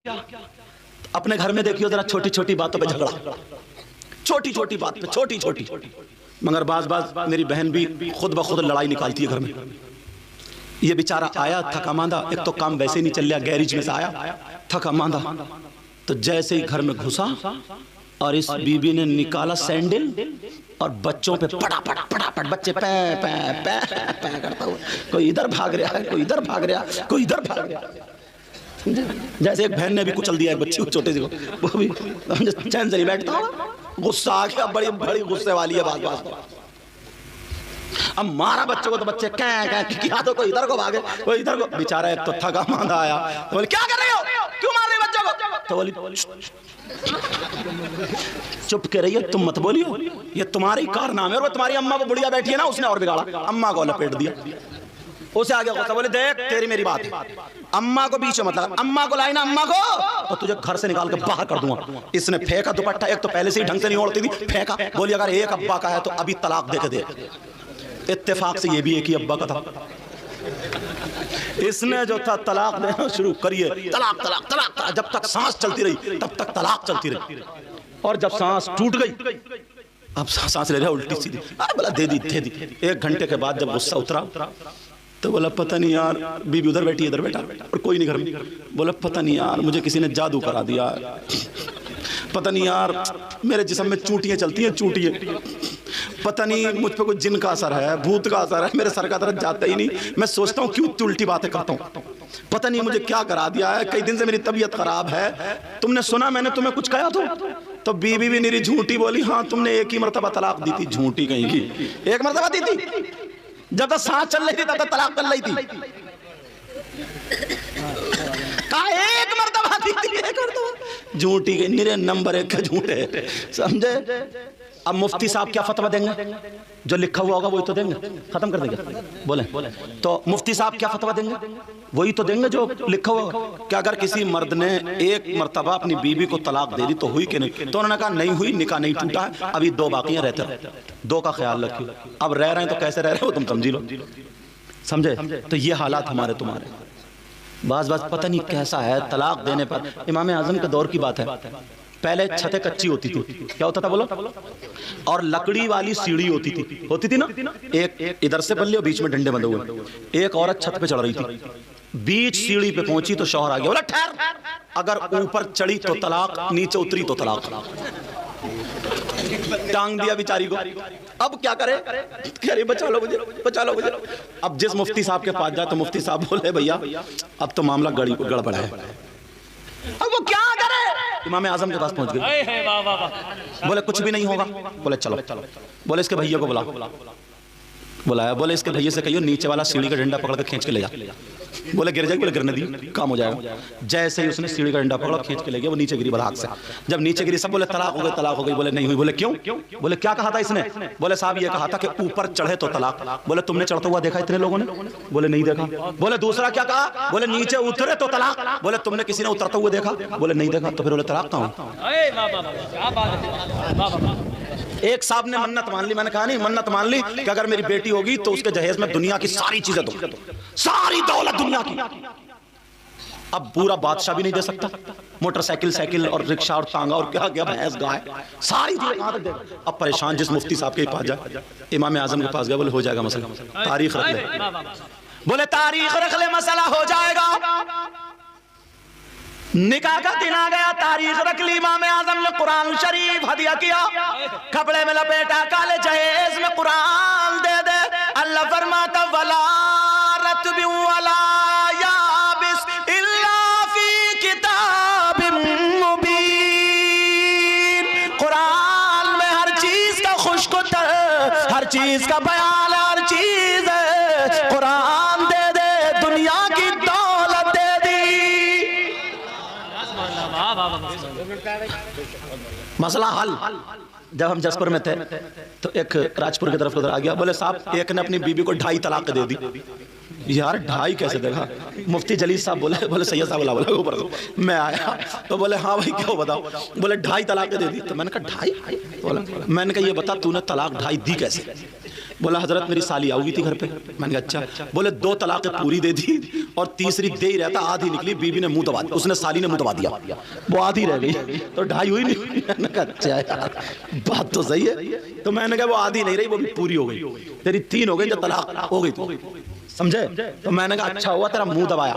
अपने घर में देखियो जरा छोटी छोटी बातों पे झगड़ा, छोटी छोटी बात पे छोटी छोटी, मगर बाज मेरी बहन भी खुद ब खुद लड़ाई निकालती है घर में। ये बेचारा आया थका मांदा, एक तो काम वैसे ही नहीं चल रहा, गैरेज में से आया थका मांदा, तो जैसे ही घर में घुसा और इस बीबी ने निकाला सैंडल और बच्चों पे पटापट बच्चे पै पै पै पै करता हुआ, कोई इधर भाग रहा है, कोई इधर भाग रहा है, कोई इधर भाग रहा है। जैसे एक बहन ने भी कुचल दिया एक बच्ची को, छोटे से को, वो भी चैन से नहीं बैठता, गुस्सा आ गया, बड़ी बड़ी गुस्से वाली है बात। अब मारा बच्चों को तो बच्चे क्या, तो कोई इधर को भागे, कोई इधर को, बेचारा एक तो थका मांदा आया, तो बोले क्या कर रहे हो, क्यों मार रहे बच्चों को, तो बोली चुप के रहिए, तुम मत बोलियो, ये तुम्हारी कारनामे है, और वो तुम्हारी अम्मा को बुढ़िया बैठी है ना, उसने और बिगाड़ा, अम्मा को लपेट दिया। उसे आगे गुस्सा, बोले देख तेरी मेरी बात है, अम्मा को बीच में मत लगा, अम्मा को लाई ना अम्मा को तो तुझे घर से निकाल के बाहर कर दूंगा। इसने फेंका दुपट्टा, एक तो पहले से ही ढंग से नहीं ओढ़ती थी, फेंका, बोली अगर एक अब्बा का है तो अभी तलाक दे के दे। इत्तेफाक से ये भी एक ही अब्बा का था, इसने जो था तलाक देना शुरू करिए, तलाक तलाक तलाक, जब तक सांस चलती रही तब तक तलाक चलती रही, और जब सांस टूट गई अब सांस ले रहा उल्टी सीधी, बोला दे दी। 1 घंटे के बाद जब गुस्सा उतरा तो बोला पता नहीं यार, बीबी उधर बैठी इधर बैठा और कोई नहीं घर में, बोला पता नहीं यार मुझे किसी ने जादू करा दिया, पता नहीं यार मेरे जिस्म में चूंटियां चलती हैं, चूंटियां, पता नहीं मुझ पे कोई जिन का असर है, भूत का असर है, मेरे सर का दर्द जाता ही नहीं, मैं सोचता हूँ क्यों उल्टी बातें करता हूँ, पता नहीं मुझे क्या करा दिया है, कई दिन से मेरी तबीयत खराब है, तुमने सुना मैंने तुम्हें कुछ कहा तो बीबी भी मेरी झूठी बोली, हाँ तुमने एक ही मरतबा तलाक दी थी, झूठी कहीं की, एक मरतबा दी थी, जब तक सांस चल रही थी तब तक तलाक चल रही थी, कहा एक मरतबा दी थी, एक मरतबा, झूठी के निरे नंबर 1 के झूठे, समझे। अब मुफ्ती साहब क्या फतवा देंगे, जो लिखा हुआ होगा वही तो देंगे, खत्म कर देंगे, बोले तो मुफ्ती साहब क्या फतवा देंगे, वही तो देंगे जो लिखा हुआ होगा। क्या अगर किसी मर्द ने एक मर्तबा अपनी बीवी को तलाक दे दी तो हुई कि नहीं, तो उन्होंने कहा नहीं हुई, निकाह नहीं टूटा है, अभी 2 बाकी रहते रहो, 2 का ख्याल रखियो, अब रह रहे हैं तो कैसे रह रहे हो तुम समझी लो, समझे। तो ये हालात हमारे तुम्हारे, बाज पता नहीं कैसा है तलाक देने पर। इमाम आजम के दौर की बात है, पहले छतें कच्ची होती थी, क्या होता था बोलो, और लकड़ी वाली सीढ़ी होती थी ना, एक इधर से बल्ले और बीच में डंडे बंधे हुए, एक औरत छत पे चढ़ रही थी, बीच सीढ़ी पे पहुंची तो शौहर आ गया, बोला ठहर, अगर ऊपर चढ़ी तो तलाक, नीचे उतरी तो तलाक, टांग दिया बेचारी को। अब क्या करे, कह रही बचा लो मुझे, बचा लो मुझे। अब जिस मुफ्ती साहब के पास जाए तो मुफ्ती साहब बोले भैया अब तो मामला गड़बड़ है, अब वो क्या करे, इमाम आजम के पास पहुंच गए, बोले कुछ भी नहीं होगा, बोले चलो, बोले इसके भैया को बुलाया, बोले इसके भैया से कहियो नीचे वाला सीढ़ी का डंडा पकड़ के खींच के ले जा, बोले गिर जाएगी, बोले गिरने दी, काम हो जाएगा। जैसे ही उसने सीढ़ी का डंडा पकड़ा खींच के ले गया, वो नीचे गिरी बरात से, जब नीचे गिरी सब बोले तलाक हो गई, तलाक हो गई, बोले नहीं हुई, बोले क्यों, बोले क्या कहा था इसने, बोले साहब ये कहा था कि ऊपर चढ़े तो तलाक, बोले तुमने चढ़ता हुआ देखा इतने लोगों ने, बोले नहीं देखा, बोले दूसरा क्या कहा, बोले नीचे उतरे तो तलाक, बोले तुमने किसी ने उतरता हुआ देखा, बोले नहीं देखा, तो फिर बोले तलाक कहाँ। एक साहब ने मन्नत मान ली, मैंने कहा नहीं मन्नत मान ली कि अगर मेरी बेटी होगी तो उसके जहेज में दुनिया की सारी चीजें दो, सारी दौलत दुनिया की। अब पूरा बादशाह भी नहीं दे सकता, मोटरसाइकिल साइकिल और रिक्शा और तांगा और क्या गया, भैंस गाय, सारी चीजें कहां तक दे। अब परेशान जिस मुफ्ती साहब के पास जाए, इमाम आजम के पास गया, बोले हो जाएगा मसला, तारीख रख ले, बोले तारीख रख ले, मसला हो जाएगा। निकाह का दिन आ गया, तारीख रख ली, इमाम आजम ने कुरान शरीफ हदिया किया, कपड़े में लपेटा, काले जहेज में कुरान दे दे। अल्लाह फरमाता वला रत्बि वला याबिस इल्ला फी किताबिम मुबीन, कुरान में हर चीज का खुश्क तर, हर चीज का बयान, हर चीज है, कुरान दे दे, दुनिया की दौलत दे दी। मसला हल। जब हम जसपुर में थे तो एक राजपुर की तरफ उधर आ गया, बोले साहब एक ने अपनी बीबी को 2.5 तलाक दे दी। यार 2.5 कैसे देगा, मुफ्ती जलील साहब बोले सैयद साहब बोला ऊपर, मैं आया तो बोले हाँ भाई क्या बताओ, बोले 2.5 तलाक दे दी। तो मैंने कहा 2.5, बोला मैंने कहा ये बता तूने तलाक 2.5 दी कैसे, بولا حضرت میری سالی آؤ گئی تھی گھر پہ. میں نے کہا اچھا. بولے 2 طلاقیں پوری دے دی اور تیسری دے ہی رہتا, آدھی نکلی, بیوی نے منہ دبا دیا, اس نے سالی نے منہ دبا دیا, وہ آدھی رہ گئی تو 2.5 ہوئی نہیں. میں نے کہا اچھا یار بات تو صحیح ہے. تو میں نے کہا وہ آدھی نہیں رہی, وہ بھی پوری ہو گئی, تیری 3 ہو گئی جو طلاق ہو گئی تو سمجھے. تو میں نے کہا اچھا ہوا تیرا منہ دبایا,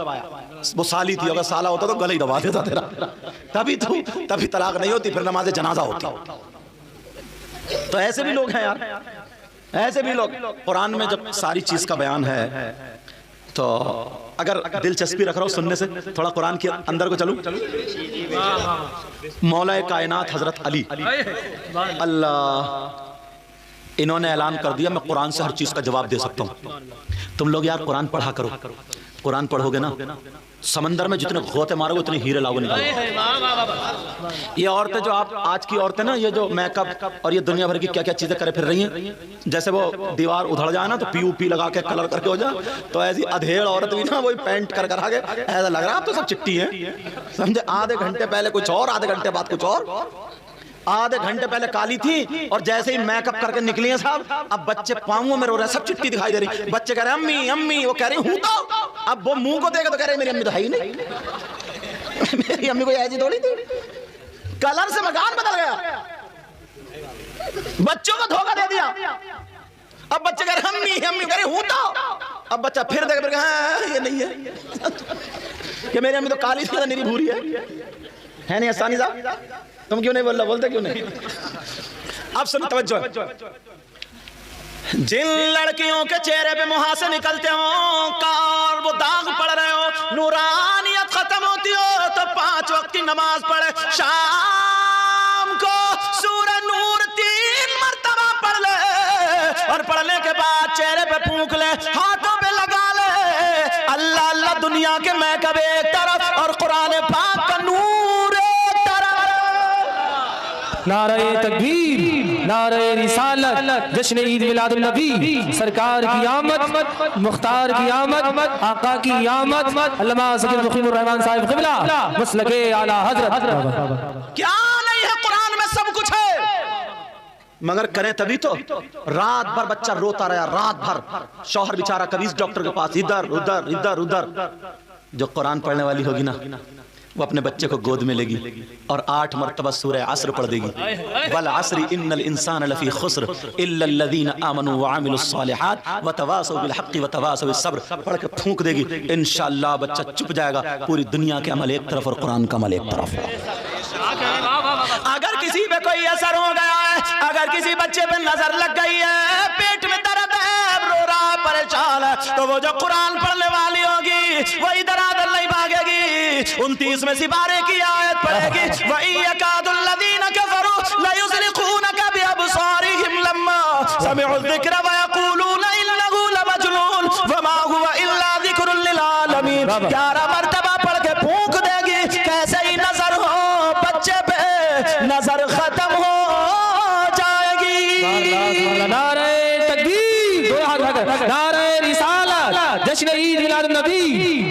وہ سالی تھی, اگر سالا ہوتا تو گلے ہی دبا دیتا تیرا, تبھی طلاق نہیں ہوتی, پھر نماز جنازہ ہوتی. تو ایسے بھی لوگ ہیں یار, ایسے بھی لوگ. قرآن میں جب ساری چیز کا بیان ہے تو اگر دلچسپی رکھ رہا ہو سننے سے, تھوڑا قرآن کے اندر کو چلوں. مولا کائنات حضرت علی اللہ, انہوں نے اعلان کر دیا میں قرآن سے ہر چیز کا جواب دے سکتا ہوں. تم لوگ یار قرآن پڑھا کرو, قرآن پڑھو گے نا سمندر میں جتنے غوطے مارو گے اتنے ہیرے لاؤ نکالو. یہ عورتیں جو آپ آج کی عورتیں نا, یہ جو میک اپ اور یہ دنیا بھر کی کیا کیا چیزیں کرے پھر رہی ہیں, جیسے وہ دیوار ادھڑ جائے نا تو پی او پی لگا کے کلر کر کے ہو جائے, تو ایسی ادھیڑ عورت بھی نا وہی پینٹ کر کر آگے ایسا لگ رہا آپ تو سب چٹی ہیں سمجھے. آدھے گھنٹے پہلے کچھ اور, آدھے گھنٹے بعد کچھ اور, آدھے گھنٹے پہلے کالی تھی اور جیسے ہی میک اپ کر کے نکلی ہیں صاحب, اب بچے پاؤں میں رو رہے ہیں, سب چٹی دکھائی دے رہی. بچے کہہ رہے ہیں امی امی, وہ کہہ رہی ہوں تو, اب وہ منہ کو دیکھے تو کہہ رہے میری امی تو ہے ہی نہیں, میری امی کو ایسی تھوڑی تھی. کلر سے مکان بدل گیا, بچوں کو دھوکہ دے دیا. اب بچے کہہ رہے امی امی, کہہ رہے ہوں تو, اب بچہ پھر دیکھ پھر ہاں یہ نہیں ہے کہ میری امی تو کالی تھی میری بھوری ہے نہیں. آسانی صاحب تم کیوں نہیں بول رہا, بولتے کیوں نہیں. اب سن توجہ, جن لڑکیوں کے چہرے پہ محاسن نکلتے ہوں, کار وہ داغ پڑ رہے ہو, نورانیت ختم ہوتی ہو تو 5 وقت کی نماز پڑھے, شام کو سورہ نور 3 مرتبہ پڑھ لے, اور پڑھنے کے بعد چہرے پہ پھونک لے, ہاتھوں پہ لگا لے. اللہ اللہ دنیا کے میکب ایک طرف اور قرآن پاک کا نور ایک طرف. نعرہ تکبیر, نعرہ رسالت, جشن عید میلاد النبی, سرکار کی آمد, مختار کی آمد, آقا کی آمد, علامہ ذکر مقیم الرحمن صاحب قبلہ مسلک اعلیٰ حضرت. کیا نہیں ہے قرآن میں, سب کچھ ہے, مگر کریں تبھی تو. رات بھر بچہ روتا رہا, رات بھر شوہر بیچارہ کبھی اس ڈاکٹر کے پاس, ادھر ادھر ادھر ادھر. جو قرآن پڑھنے والی ہوگی نا وہ اپنے بچے کو گود میں لے گی اور 8 مرتبہ سورہ عصر پڑھ دے گی. والعصر ان الانسان لفی خسر الا الذین آمنوا وعملوا الصالحات وتواصوا بالحق وتواصوا بالصبر. پڑھ کے پھونک دے گی, انشاءاللہ بچہ چپ جائے گا. پوری دنیا کے عمل ایک طرف اور قرآن کا عمل ایک طرف. اگر کسی پہ کوئی اثر ہو گیا ہے, اگر کسی بچے پہ نظر لگ گئی ہے, پیٹ میں درد ہے, رو رہا پریشان ہے, تو وہ جو قرآن پڑھنے والی ہوگی وہ ادھر ادھر نہیں بھاگے گی, 29 میں سپارے کی آیت پڑھے گی. وَإِن يَكَادُ الَّذِينَ كَفَرُوا لَيُزْلِقُونَكَ بِأَبْصَارِهِمْ لَمَّا سَمِعُوا الذِّكْرَ وَيَقُولُونَ إِنَّهُ لَمَجْنُونٌ وَمَا هُوَ إِلَّا ذِكْرٌ لِّلْعَالَمِينَ. 11 مرتبہ پڑھ کے پھونک دے گی, کیسے ہی نظر ہو بچے پہ, نظر ختم ہو جائے گی. نعرہ تکبیر, نعرہ رسالت, جشن عید میلاد النبی,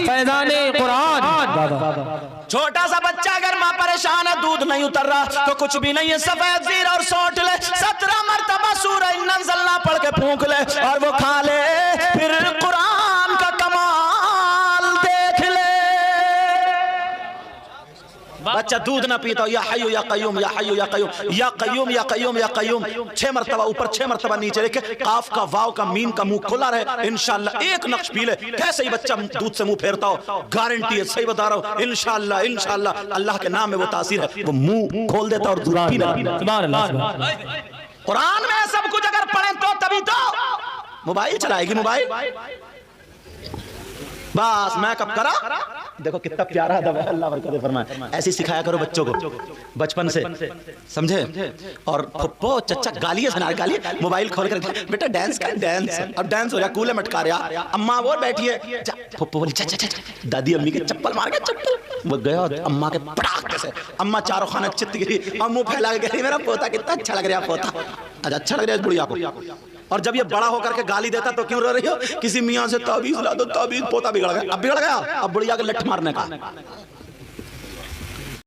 فیضان قرآن. چھوٹا سا بچہ اگر ماں پریشان ہے, دودھ نہیں اتر رہا تو کچھ بھی نہیں ہے, سفید زیر اور سونٹ لے, 17 مرتبہ سورہ انا انزلنا پڑھ کے پھونک لے اور وہ کھا لے, پھر قرآن کا کمال دیکھ لے. بچہ دودھ نہ پیتا ہو, یا حیو یا قیوم, یا حیو یا قیوم, یا قیوم یا قیوم یا قیوم, 6 مرتبہ اوپر 6 مرتبہ نیچے لے کے, قاف کا واو کا میم کا منہ کھلا رہے, انشاءاللہ ایک نقش پی لے, کیسے ہی بچہ دودھ سے منہ پھیرتا ہو, گارنٹی ہے, صحیح بتا رہا ہوں, انشاءاللہ انشاءاللہ اللہ کے نام میں وہ تاثیر ہے, وہ منہ کھول دیتا اور دودھ پینے لگتا. سبحان اللہ. قرآن میں سب کچھ اگر پڑھیں تو تبھی تو. موبائل چلائے گی, موبائل بس میک اپ کرا, دیکھو کتنا پیارا ہے, اللہ برکت فرمائے. ایسی سکھایا کرو بچوں کو بچپن سے, سمجھے. اور پھپھو چچا گالی ہے, گالی, موبائل کھول کر بیٹا ڈانس کر, ڈانس, اب ڈانس ہو رہا, کولے مٹکا رہا, اماں وہ بیٹھی ہے, پھپھو بولی چچا, دادی امی کے چپل مار کے, چپل وہ گیا اماں کے پڑاخ سے, اماں چاروں خانہ چت گئی اور منہ پھیلا کے کہہ رہی میرا پوتا کتنا اچھا لگ رہا ہے, پوتا اچھا لگ رہا ہے بڑھیا کو. اور جب یہ بڑا ہو کر کے گالی دیتا تو کیوں رو رہی ہو, کسی میاں سے تعویذ لا دو, تعویذ, پوتا بگڑ گیا, اب بگڑ گیا, اب بڑھیا کے لٹھ مارنے کا.